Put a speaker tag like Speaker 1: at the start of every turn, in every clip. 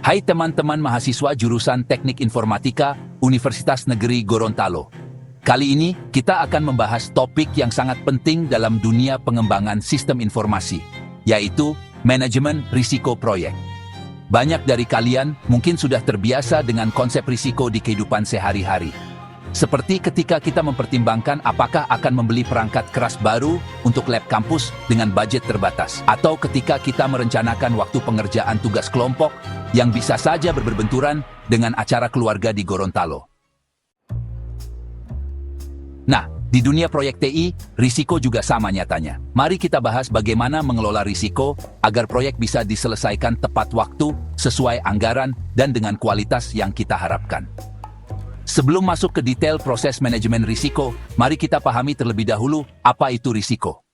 Speaker 1: Hai teman-teman mahasiswa jurusan Teknik Informatika, Universitas Negeri Gorontalo. Kali ini, kita akan membahas topik yang sangat penting dalam dunia pengembangan sistem informasi, yaitu manajemen risiko proyek. Banyak dari kalian mungkin sudah terbiasa dengan konsep risiko di kehidupan sehari-hari. Seperti ketika kita mempertimbangkan apakah akan membeli perangkat keras baru untuk lab kampus dengan budget terbatas, atau ketika kita merencanakan waktu pengerjaan tugas kelompok yang bisa saja berbenturan dengan acara keluarga di Gorontalo. Nah, di dunia proyek TI, risiko juga sama nyatanya. Mari kita bahas bagaimana mengelola risiko agar proyek bisa diselesaikan tepat waktu, sesuai anggaran, dan dengan kualitas yang kita harapkan. Sebelum masuk ke detail proses manajemen risiko, mari kita pahami terlebih dahulu apa itu risiko.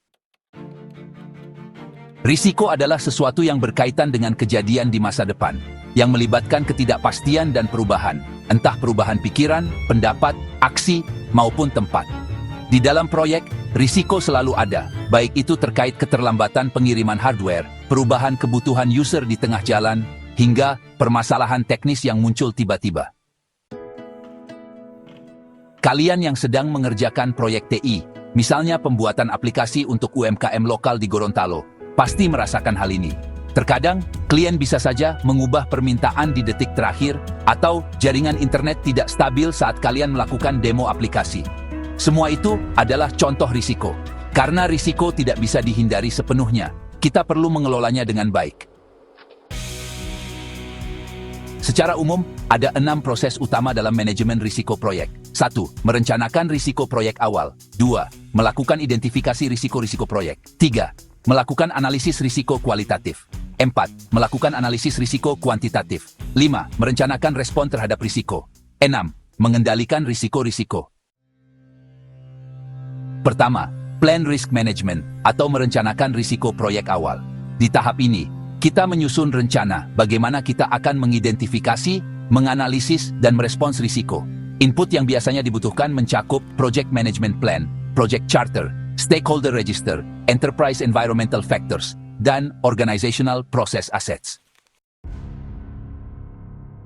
Speaker 1: Risiko adalah sesuatu yang berkaitan dengan kejadian di masa depan, yang melibatkan ketidakpastian dan perubahan, entah perubahan pikiran, pendapat, aksi, maupun tempat. Di dalam proyek, risiko selalu ada, baik itu terkait keterlambatan pengiriman hardware, perubahan kebutuhan user di tengah jalan, hingga permasalahan teknis yang muncul tiba-tiba. Kalian yang sedang mengerjakan proyek TI, misalnya pembuatan aplikasi untuk UMKM lokal di Gorontalo, pasti merasakan hal ini. Terkadang, klien bisa saja mengubah permintaan di detik terakhir, atau jaringan internet tidak stabil saat kalian melakukan demo aplikasi. Semua itu adalah contoh risiko. Karena risiko tidak bisa dihindari sepenuhnya, kita perlu mengelolanya dengan baik. Secara umum, ada 6 proses utama dalam manajemen risiko proyek. 1. Merencanakan risiko proyek awal. 2. Melakukan identifikasi risiko-risiko proyek. 3. Melakukan analisis risiko kualitatif. 4. Melakukan analisis risiko kuantitatif. 5. Merencanakan respon terhadap risiko. 6. Mengendalikan risiko-risiko. Pertama, plan risk management atau merencanakan risiko proyek awal. Di tahap ini, kita menyusun rencana bagaimana kita akan mengidentifikasi, menganalisis, dan merespons risiko. Input yang biasanya dibutuhkan mencakup Project Management Plan, Project Charter, Stakeholder Register, Enterprise Environmental Factors, dan Organizational Process Assets.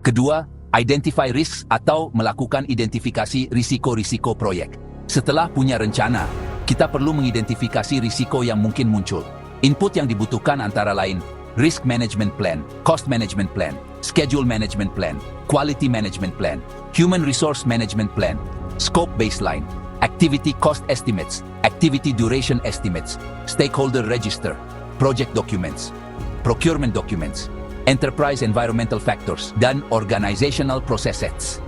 Speaker 1: Kedua, identify risks atau melakukan identifikasi risiko-risiko proyek. Setelah punya rencana, kita perlu mengidentifikasi risiko yang mungkin muncul. Input yang dibutuhkan antara lain Risk Management Plan, Cost Management Plan, Schedule Management Plan, Quality Management Plan, Human Resource Management Plan, Scope Baseline, Activity Cost Estimates, Activity Duration Estimates, Stakeholder Register, Project Documents, Procurement Documents, Enterprise Environmental Factors, dan Organizational Processes.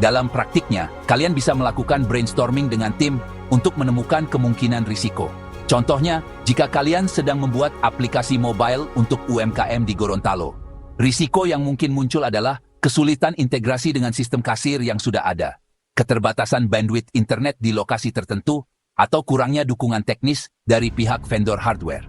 Speaker 1: Dalam praktiknya, kalian bisa melakukan brainstorming dengan tim untuk menemukan kemungkinan risiko. Contohnya, jika kalian sedang membuat aplikasi mobile untuk UMKM di Gorontalo, risiko yang mungkin muncul adalah kesulitan integrasi dengan sistem kasir yang sudah ada, keterbatasan bandwidth internet di lokasi tertentu, atau kurangnya dukungan teknis dari pihak vendor hardware.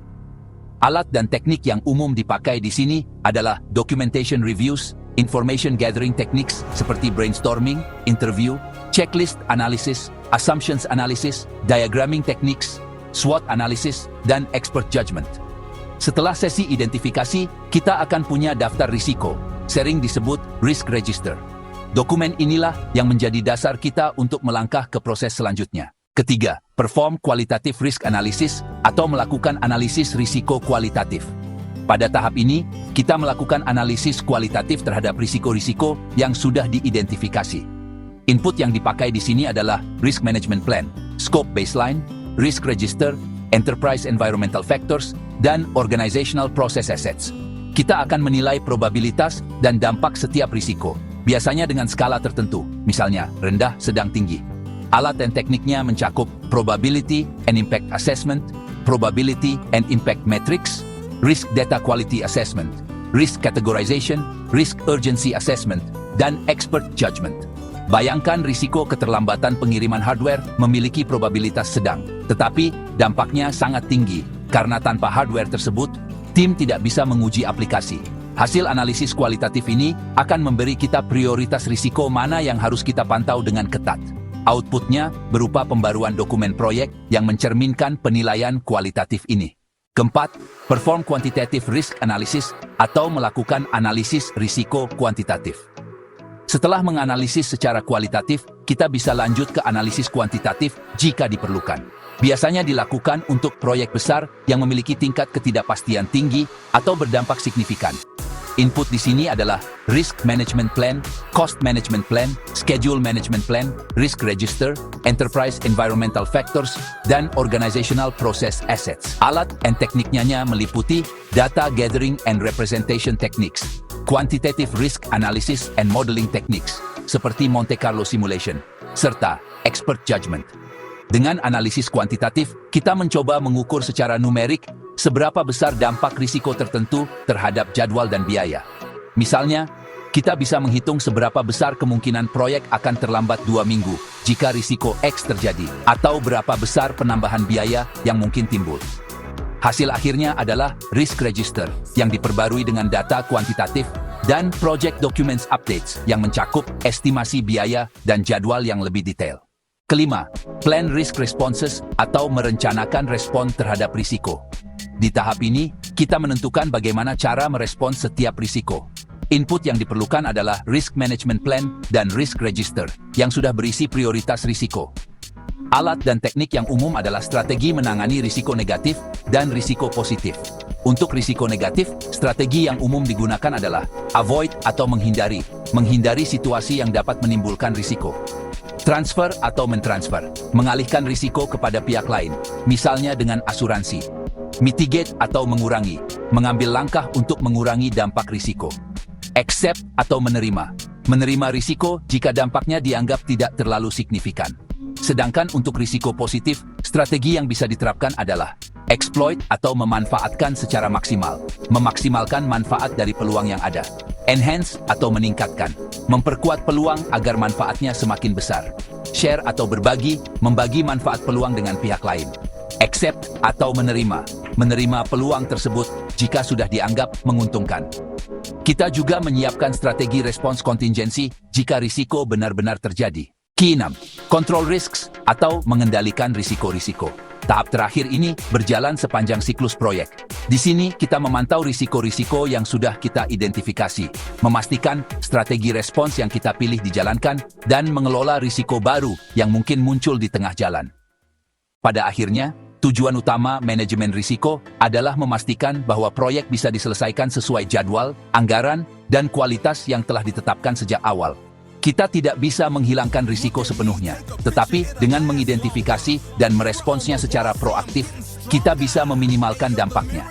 Speaker 1: Alat dan teknik yang umum dipakai di sini adalah documentation reviews, information gathering techniques seperti brainstorming, interview, checklist analysis, assumptions analysis, diagramming techniques, SWOT analysis, dan expert judgment. Setelah sesi identifikasi, kita akan punya daftar risiko, sering disebut risk register. Dokumen inilah yang menjadi dasar kita untuk melangkah ke proses selanjutnya. Ketiga, perform qualitative risk analysis atau melakukan analisis risiko kualitatif. Pada tahap ini, kita melakukan analisis kualitatif terhadap risiko-risiko yang sudah diidentifikasi. Input yang dipakai di sini adalah Risk Management Plan, Scope Baseline, Risk Register, Enterprise Environmental Factors, dan Organizational Process Assets. Kita akan menilai probabilitas dan dampak setiap risiko, biasanya dengan skala tertentu, misalnya rendah, sedang, tinggi. Alat dan tekniknya mencakup Probability and Impact Assessment, Probability and Impact Matrix, Risk Data Quality Assessment, Risk Categorization, Risk Urgency Assessment, dan Expert Judgment. Bayangkan risiko keterlambatan pengiriman hardware memiliki probabilitas sedang, tetapi dampaknya sangat tinggi, karena tanpa hardware tersebut, tim tidak bisa menguji aplikasi. Hasil analisis kualitatif ini akan memberi kita prioritas risiko mana yang harus kita pantau dengan ketat. Outputnya berupa pembaruan dokumen proyek yang mencerminkan penilaian kualitatif ini. Keempat, perform quantitative risk analysis atau melakukan analisis risiko kuantitatif. Setelah menganalisis secara kualitatif, kita bisa lanjut ke analisis kuantitatif jika diperlukan. Biasanya dilakukan untuk proyek besar yang memiliki tingkat ketidakpastian tinggi atau berdampak signifikan. Input di sini adalah Risk Management Plan, Cost Management Plan, Schedule Management Plan, Risk Register, Enterprise Environmental Factors, dan Organizational Process Assets. Alat dan tekniknya meliputi Data Gathering and Representation Techniques, Quantitative Risk Analysis and Modeling Techniques, seperti Monte Carlo Simulation, serta Expert Judgment. Dengan analisis kuantitatif, kita mencoba mengukur secara numerik seberapa besar dampak risiko tertentu terhadap jadwal dan biaya. Misalnya, kita bisa menghitung seberapa besar kemungkinan proyek akan terlambat 2 minggu jika risiko X terjadi, atau berapa besar penambahan biaya yang mungkin timbul. Hasil akhirnya adalah Risk Register yang diperbarui dengan data kuantitatif dan Project Documents Updates yang mencakup estimasi biaya dan jadwal yang lebih detail. Kelima, Plan Risk Responses atau merencanakan respon terhadap risiko. Di tahap ini, kita menentukan bagaimana cara merespon setiap risiko. Input yang diperlukan adalah Risk Management Plan dan Risk Register yang sudah berisi prioritas risiko. Alat dan teknik yang umum adalah strategi menangani risiko negatif dan risiko positif. Untuk risiko negatif, strategi yang umum digunakan adalah avoid atau menghindari situasi yang dapat menimbulkan risiko. Transfer atau mentransfer, mengalihkan risiko kepada pihak lain, misalnya dengan asuransi. Mitigate atau mengurangi, mengambil langkah untuk mengurangi dampak risiko. Accept atau menerima risiko jika dampaknya dianggap tidak terlalu signifikan. Sedangkan untuk risiko positif, strategi yang bisa diterapkan adalah exploit atau memanfaatkan secara maksimal, memaksimalkan manfaat dari peluang yang ada. Enhance atau meningkatkan, memperkuat peluang agar manfaatnya semakin besar. Share atau berbagi, membagi manfaat peluang dengan pihak lain. Accept atau menerima peluang tersebut jika sudah dianggap menguntungkan. Kita juga menyiapkan strategi respons kontingensi jika risiko benar-benar terjadi. Ke-6, control risks atau mengendalikan risiko-risiko. Tahap terakhir ini berjalan sepanjang siklus proyek. Di sini kita memantau risiko-risiko yang sudah kita identifikasi, memastikan strategi respons yang kita pilih dijalankan, dan mengelola risiko baru yang mungkin muncul di tengah jalan. Pada akhirnya, tujuan utama manajemen risiko adalah memastikan bahwa proyek bisa diselesaikan sesuai jadwal, anggaran, dan kualitas yang telah ditetapkan sejak awal. Kita tidak bisa menghilangkan risiko sepenuhnya, tetapi dengan mengidentifikasi dan meresponsnya secara proaktif, kita bisa meminimalkan dampaknya.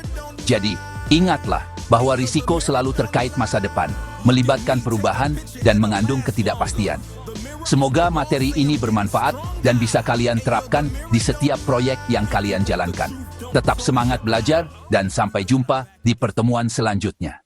Speaker 1: Jadi, ingatlah bahwa risiko selalu terkait masa depan, melibatkan perubahan, dan mengandung ketidakpastian. Semoga materi ini bermanfaat dan bisa kalian terapkan di setiap proyek yang kalian jalankan. Tetap semangat belajar dan sampai jumpa di pertemuan selanjutnya.